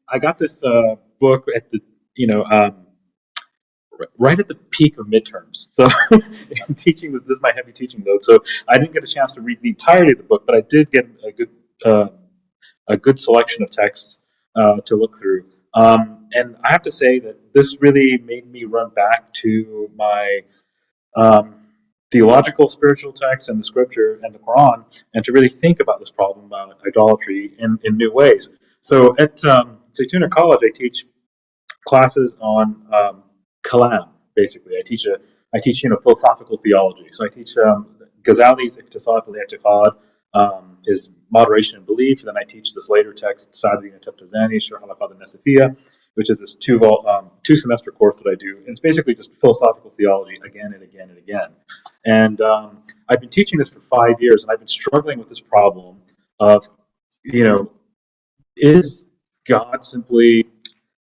I got this book at the, you know, right at the peak of midterms. So I'm teaching this is my heavy teaching load. So I didn't get a chance to read the entirety of the book, but I did get uh, a good selection of texts to look through. And I have to say that this really made me run back to my um, theological, spiritual texts and the scripture and the Quran, and to really think about this problem about idolatry in new ways. So at Zaytuna College, I teach classes on kalam. Basically, I teach philosophical theology. So I teach Ghazali's Iqtisad al-I'tiqad, his moderation and belief. Then I teach this later text, Sadri and Tabtazani, Sharh al-Aqad al-Nasifiyya, which is this two semester course that I do. And it's basically just philosophical theology again and again and again. And I've been teaching this for 5 years, and I've been struggling with this problem of, you know, is God simply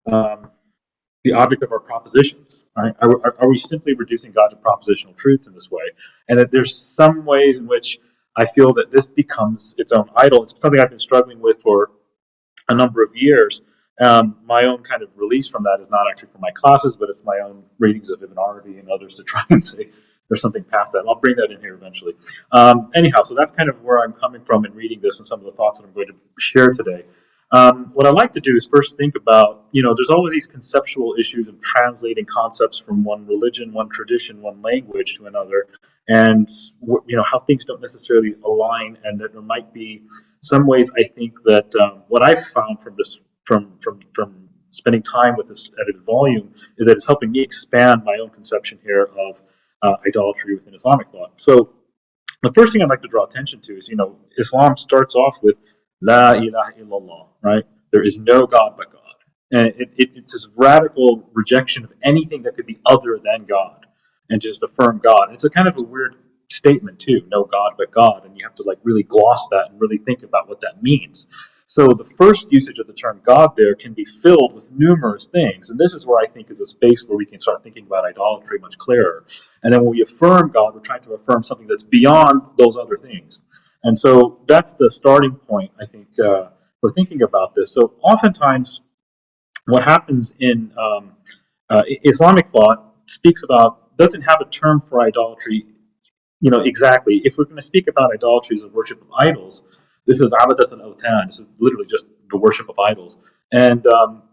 the object of our propositions? Right? Are we simply reducing God to propositional truths in this way? And that there's some ways in which I feel that this becomes its own idol. It's something I've been struggling with for a number of years. My own kind of release from that is not actually from my classes, but it's my own readings of Ibn Arabi and others to try and say there's something past that. And I'll bring that in here eventually. Anyhow, so that's kind of where I'm coming from in reading this and some of the thoughts that I'm going to share today. What I like to do is first think about, there's always these conceptual issues of translating concepts from one religion, one tradition, one language to another, and how things don't necessarily align, and that there might be some ways. I think that what I've found from this, from spending time with this edited volume, is that it's helping me expand my own conception here of idolatry within Islamic thought. So the first thing I'd like to draw attention to is, Islam starts off with La ilaha illallah, right? There is no God but God. And it's this radical rejection of anything that could be other than God, and just affirm God. And it's a kind of a weird statement too, no God but God, and you have to really gloss that and really think about what that means. So the first usage of the term God there can be filled with numerous things, and this is where I think is a space where we can start thinking about idolatry much clearer. And then when we affirm God, we're trying to affirm something that's beyond those other things. And so that's the starting point, I think, for thinking about this. So oftentimes what happens in Islamic thought doesn't have a term for idolatry, exactly. If we're going to speak about idolatry as a worship of idols, this is abadat al-awtan. This is literally just the worship of idols. And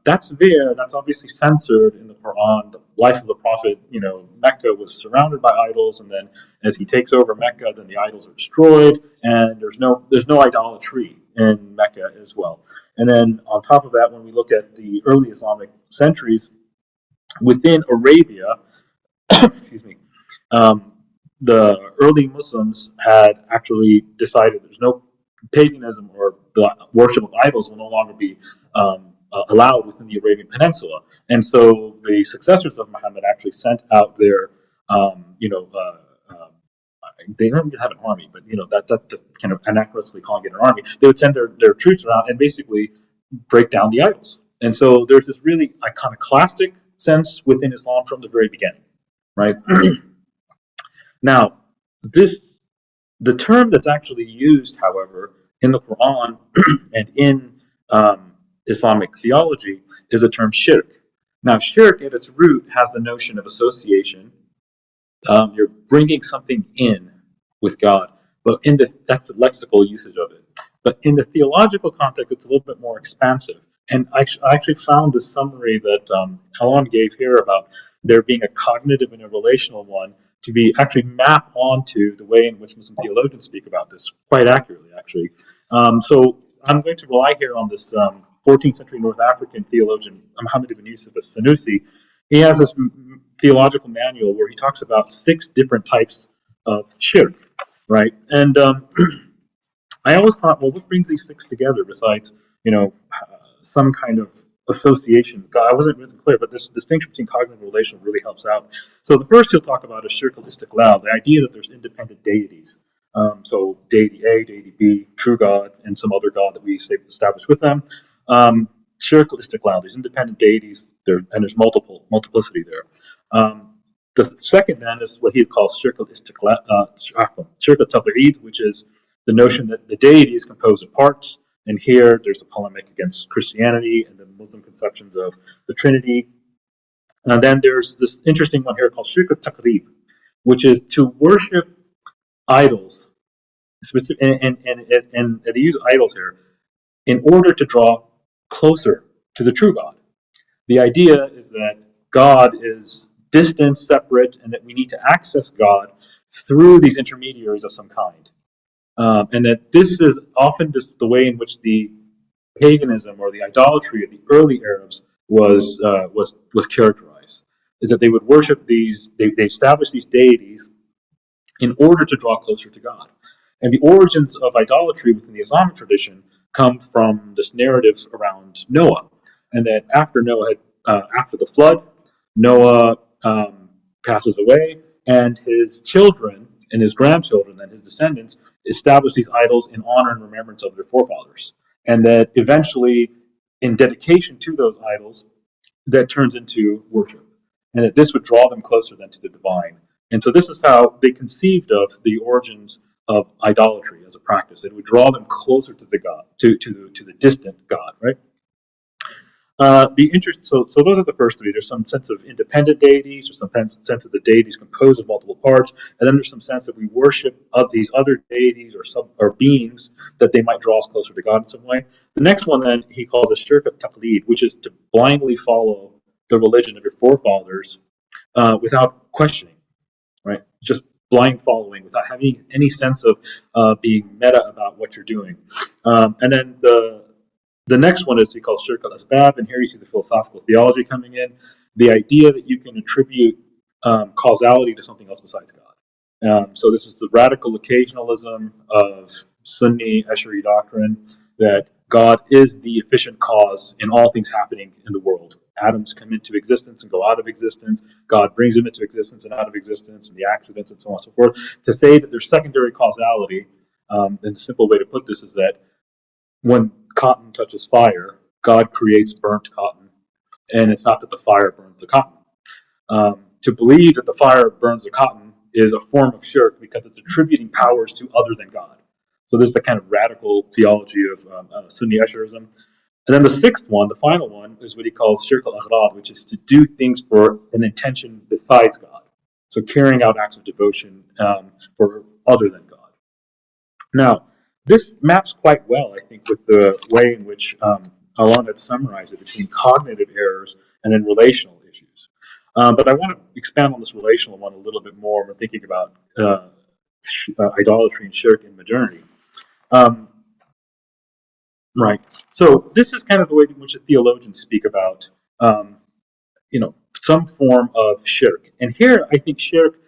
that's there. That's obviously censored in the Quran. The life of the Prophet, Mecca was surrounded by idols, and then as he takes over Mecca, then the idols are destroyed, and there's no idolatry in Mecca as well. And then on top of that, when we look at the early Islamic centuries within Arabia, excuse me, the early Muslims had actually decided there's no paganism, or the worship of idols will no longer be allowed within the Arabian Peninsula. And so the successors of Muhammad actually sent out their, they don't have an army, but that's kind of anachronistically calling it an army. They would send their troops around and basically break down the idols. And so there's this really iconoclastic sense within Islam from the very beginning, right? Now, the term that's actually used, however, in the Quran and in Islamic theology is the term shirk. Now, shirk at its root has the notion of association. You're bringing something in with God, but that's the lexical usage of it. But in the theological context, it's a little bit more expansive. And I actually found the summary that Alon gave here about there being a cognitive and a relational one to be actually mapped onto the way in which Muslim theologians speak about this quite accurately, actually. So I'm going to rely here on this 14th century North African theologian, Muhammad ibn Yusuf as-Sanusi. He has this theological manual where he talks about 6 different types of shirk, right? And I always thought, well, what brings these 6 together besides, some kind of association? I wasn't really clear, but this distinction between cognitive and relational really helps out. So the first he'll talk about is shirk al-istiqlal, the idea that there's independent deities. So deity A, deity B, true God, and some other God that we establish with them. Shirk al-istiqlal, these independent deities, and there's multiplicity there. The second then is what he calls shirk al-istiqlal, shirk al-tabi'id, which is the notion that the deity is composed of parts, And here there's a polemic against Christianity and the Muslim conceptions of the Trinity. And then there's this interesting one here called Shirk al-Taqrib, which is to worship idols. And they use idols here in order to draw closer to the true God. The idea is that God is distant, separate, and that we need to access God through these intermediaries of some kind. And that this is often just the way in which the paganism or the idolatry of the early Arabs was characterized. Is that they would worship these, they established these deities in order to draw closer to God. And the origins of idolatry within the Islamic tradition come from this narrative around Noah, and that after after the flood, Noah passes away, and his children and his grandchildren and his descendants establish these idols in honor and remembrance of their forefathers, and that eventually, in dedication to those idols, that turns into worship, and that this would draw them closer then to the divine. And so this is how they conceived of the origins of idolatry as a practice. It would draw them closer to the God, to the distant God, right? So those are the first three. There's some sense of independent deities, there's some sense of the deities composed of multiple parts, and then there's some sense that we worship of these other deities or beings that they might draw us closer to God in some way. The next one then he calls a shirk of taqlid, which is to blindly follow the religion of your forefathers without questioning, right? Just blind following without having any sense of being meta about what you're doing. And then the next one is he calls shirk al-asbab, and here you see the philosophical theology coming in, the idea that you can attribute causality to something else besides God. So this is the radical occasionalism of Sunni Ash'ari doctrine, that God is the efficient cause in all things happening in the world. Atoms come into existence and go out of existence. God brings them into existence and out of existence, and the accidents and so on and so forth. To say that there's secondary causality, and the simple way to put this is that when cotton touches fire, God creates burnt cotton, and it's not that the fire burns the cotton. To believe that the fire burns the cotton is a form of shirk because it's attributing powers to other than God. So there's the kind of radical theology of Sunni Ash'arism. And then the sixth one, the final one, is what he calls shirk al-aghrad, which is to do things for an intention besides God. So carrying out acts of devotion for other than God. Now, this maps quite well, I think, with the way in which Alon had summarized it between cognitive errors and then relational issues. But I want to expand on this relational one a little bit more when thinking about idolatry and shirk in modernity. Right. So this is kind of the way in which the theologians speak about, some form of shirk. And here, I think shirk,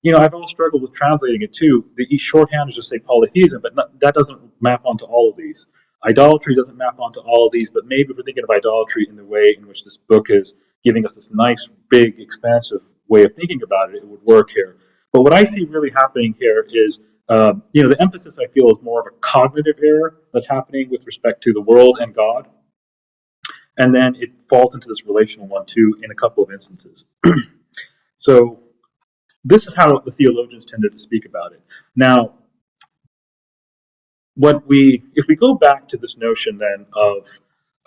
I've always struggled with translating it too. The shorthand is just say polytheism, but that doesn't map onto all of these. Idolatry doesn't map onto all of these, but maybe if we're thinking of idolatry in the way in which this book is giving us this nice, big, expansive way of thinking about it, it would work here. But what I see really happening here is, the emphasis I feel is more of a cognitive error that's happening with respect to the world and God. And then it falls into this relational one too in a couple of instances. So this is how the theologians tended to speak about it. Now, if we go back to this notion then of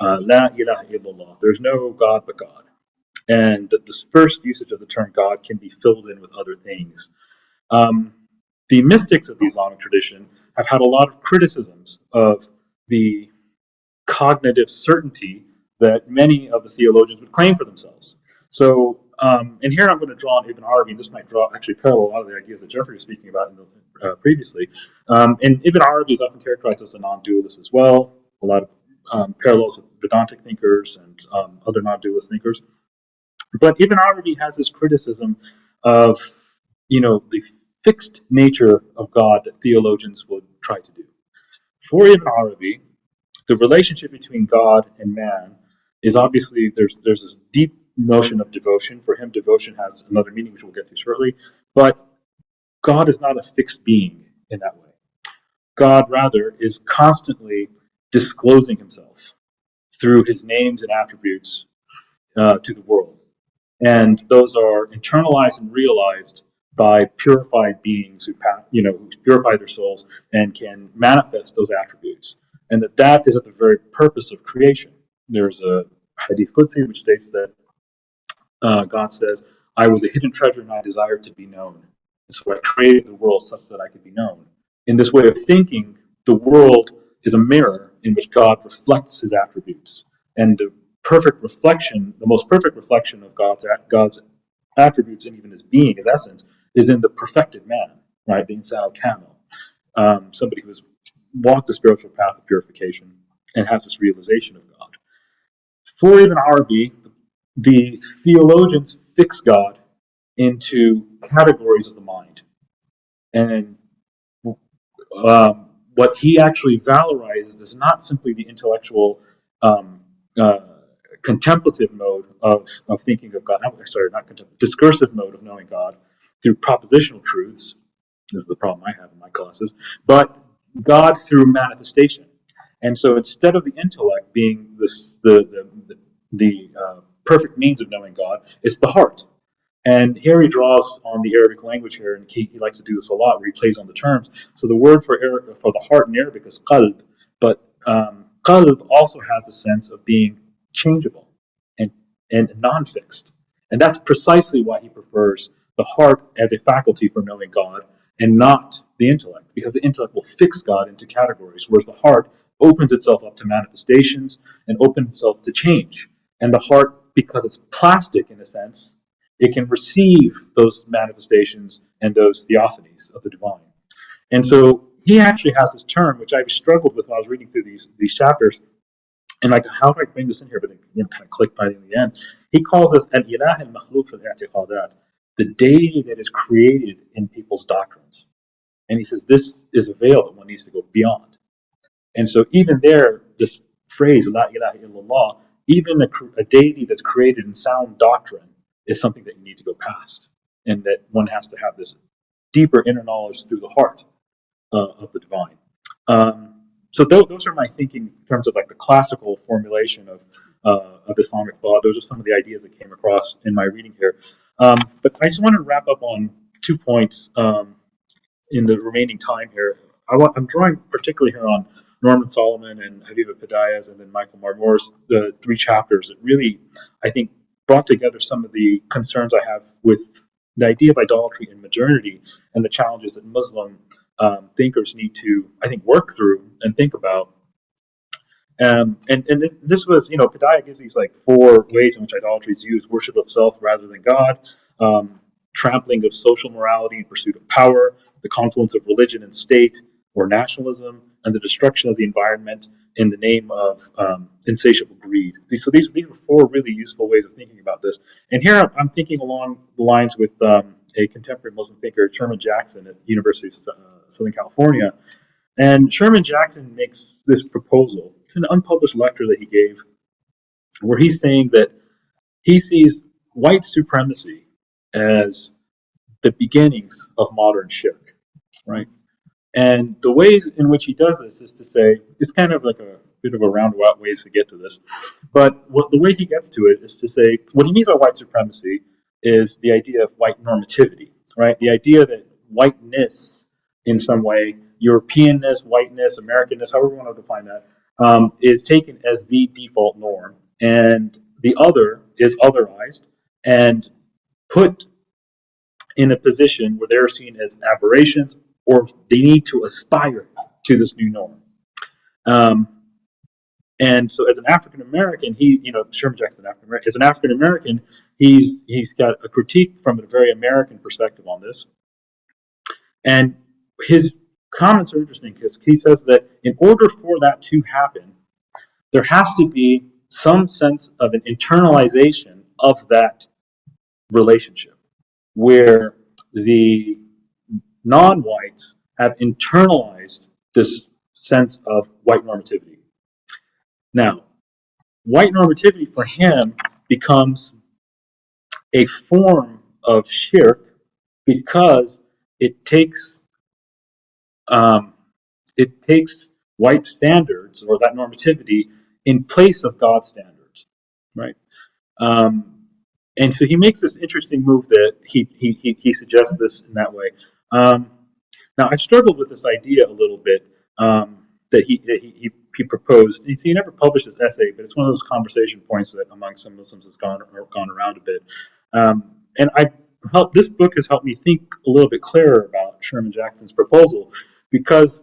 La ilaha illallah, there's no God but God, and that this first usage of the term God can be filled in with other things. The mystics of the Islamic tradition have had a lot of criticisms of the cognitive certainty that many of the theologians would claim for themselves. So, and here I'm going to draw on Ibn Arabi, and this might actually parallel a lot of the ideas that Jeffrey was speaking about previously. And Ibn Arabi is often characterized as a non-dualist as well, a lot of parallels with Vedantic thinkers and other non-dualist thinkers. But Ibn Arabi has this criticism of, the fixed nature of God that theologians would try to do. For Ibn Arabi, the relationship between God and man is obviously, there's this deep notion of devotion. For him, devotion has another meaning, which we'll get to shortly. But God is not a fixed being in that way. God, rather, is constantly disclosing himself through his names and attributes to the world. And those are internalized and realized by purified beings who purify their souls and can manifest those attributes. and that is at the very purpose of creation. There's a hadith Qudsi which states that God says, I was a hidden treasure and I desired to be known. And so I created the world such that I could be known. In this way of thinking, the world is a mirror in which God reflects his attributes. And the perfect reflection, the most perfect reflection of God's attributes and even his being, his essence, is in the perfected man, right? The Insan al-Kamil, somebody who has walked the spiritual path of purification and has this realization of God. For Ibn Arabi, the theologians fix God into categories of the mind. And what he actually valorizes is not simply the intellectual contemplative mode of thinking of God, sorry, not contemplative, discursive mode of knowing God through propositional truths. This is the problem I have in my classes, but God through manifestation. And so instead of the intellect being the perfect means of knowing God, it's the heart. And here he draws on the Arabic language here, and he likes to do this a lot, where he plays on the terms. So the word for the heart in Arabic is qalb, but qalb also has the sense of being changeable and non-fixed. And that's precisely why he prefers the heart as a faculty for knowing God and not the intellect, because the intellect will fix God into categories, whereas the heart opens itself up to manifestations and opens itself to change. And the heart, because it's plastic in a sense, it can receive those manifestations and those theophanies of the divine. And so he actually has this term, which I struggled with when I was reading through these chapters, and like, how do I bring this in here? But it kind of clicked by in the end. He calls this al-ilah al-makhluq fil i'tiqadat, the deity that is created in people's doctrines. And he says this is a veil that one needs to go beyond. And so even there, this phrase, la ilaha illallah, even a deity that's created in sound doctrine is something that you need to go past. And that one has to have this deeper inner knowledge through the heart of the divine. So those are my thinking in terms of like the classical formulation of Islamic thought. Those are some of the ideas that came across in my reading here. But I just want to wrap up on 2 points in the remaining time here. I'm drawing particularly here on Norman Solomon and Habiba Pedayas and then Michael Marmore's the 3 chapters that really, I think, brought together some of the concerns I have with the idea of idolatry in modernity and the challenges that Muslim thinkers need to, I think, work through and think about. And this was, Pedaya gives these like 4 ways in which idolatry is used: worship of self rather than God, trampling of social morality in pursuit of power, the confluence of religion and state or nationalism, and the destruction of the environment in the name of insatiable greed. So these are 4 really useful ways of thinking about this. And here I'm thinking along the lines with a contemporary Muslim thinker, Sherman Jackson at University of Southern California. And Sherman Jackson makes this proposal. It's an unpublished lecture that he gave, where he's saying that he sees white supremacy as the beginnings of modern shirk, right? And the ways in which he does this is to say, it's kind of like a bit of a roundabout ways to get to this, but the way he gets to it is to say, what he means by white supremacy is the idea of white normativity, right? The idea that whiteness, in some way, Europeanness, whiteness, Americanness, however you want to define that, is taken as the default norm, and the other is otherized and put in a position where they're seen as aberrations, or they need to aspire to this new norm. And so, as an African American, Sherman Jackson, as an African American, he's got a critique from a very American perspective on this. And his comments are interesting because he says that in order for that to happen, there has to be some sense of an internalization of that relationship, where the non-whites have internalized this sense of white normativity. Now, white normativity for him becomes a form of shirk because it takes white standards, or that normativity, in place of God's standards, right? And so he makes this interesting move that he suggests this in that way. Now, I struggled with this idea a little bit that he proposed. He never published this essay, but it's one of those conversation points that among some Muslims has gone around a bit. And this book has helped me think a little bit clearer about Sherman Jackson's proposal, because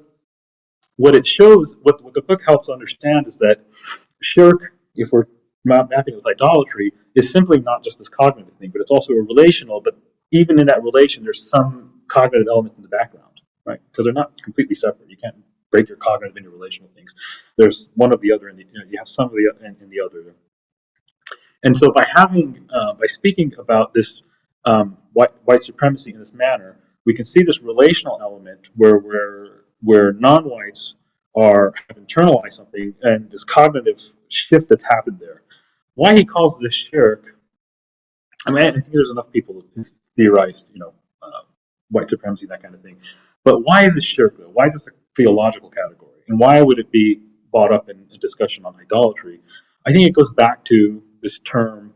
what it shows, what the book helps understand, is that shirk, if we're mapping it with idolatry, is simply not just this cognitive thing, but it's also a relational. But even in that relation, there's some cognitive element in the background, right? Because they're not completely separate. You can't break your cognitive into relational things. There's one of the other, and you have some of the in the other. And so by speaking about this white supremacy in this manner, we can see this relational element where non-whites have internalized something, and this cognitive shift that's happened there. Why he calls this shirk? I mean, I think there's enough people who theorize, white supremacy, that kind of thing. But why is this shirk, though? Why is this a theological category? And why would it be brought up in a discussion on idolatry? I think it goes back to this term,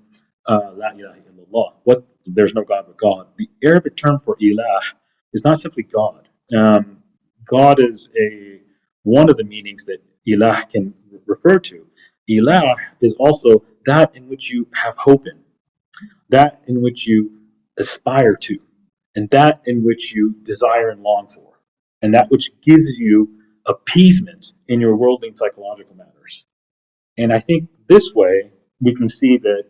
La ilaha illallah. There's no God but God. The Arabic term for ilah is not simply God. God is one of the meanings that ilah can refer to. Ilah is also that in which you have hope in, that in which you aspire to, and that in which you desire and long for, and that which gives you appeasement in your worldly and psychological matters. And I think this way we can see that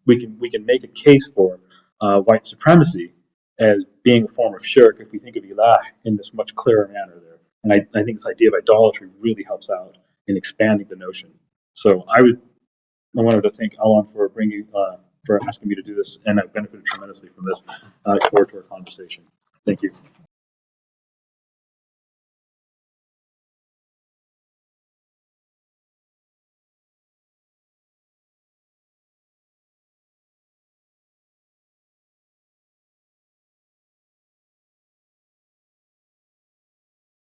we can make a case for white supremacy as being a form of shirk if we think of ilah in this much clearer manner there. And I think this idea of idolatry really helps out in expanding the notion. So I wanted to thank Alon for for asking me to do this, and I benefited tremendously from this. I look forward to our conversation. Thank you.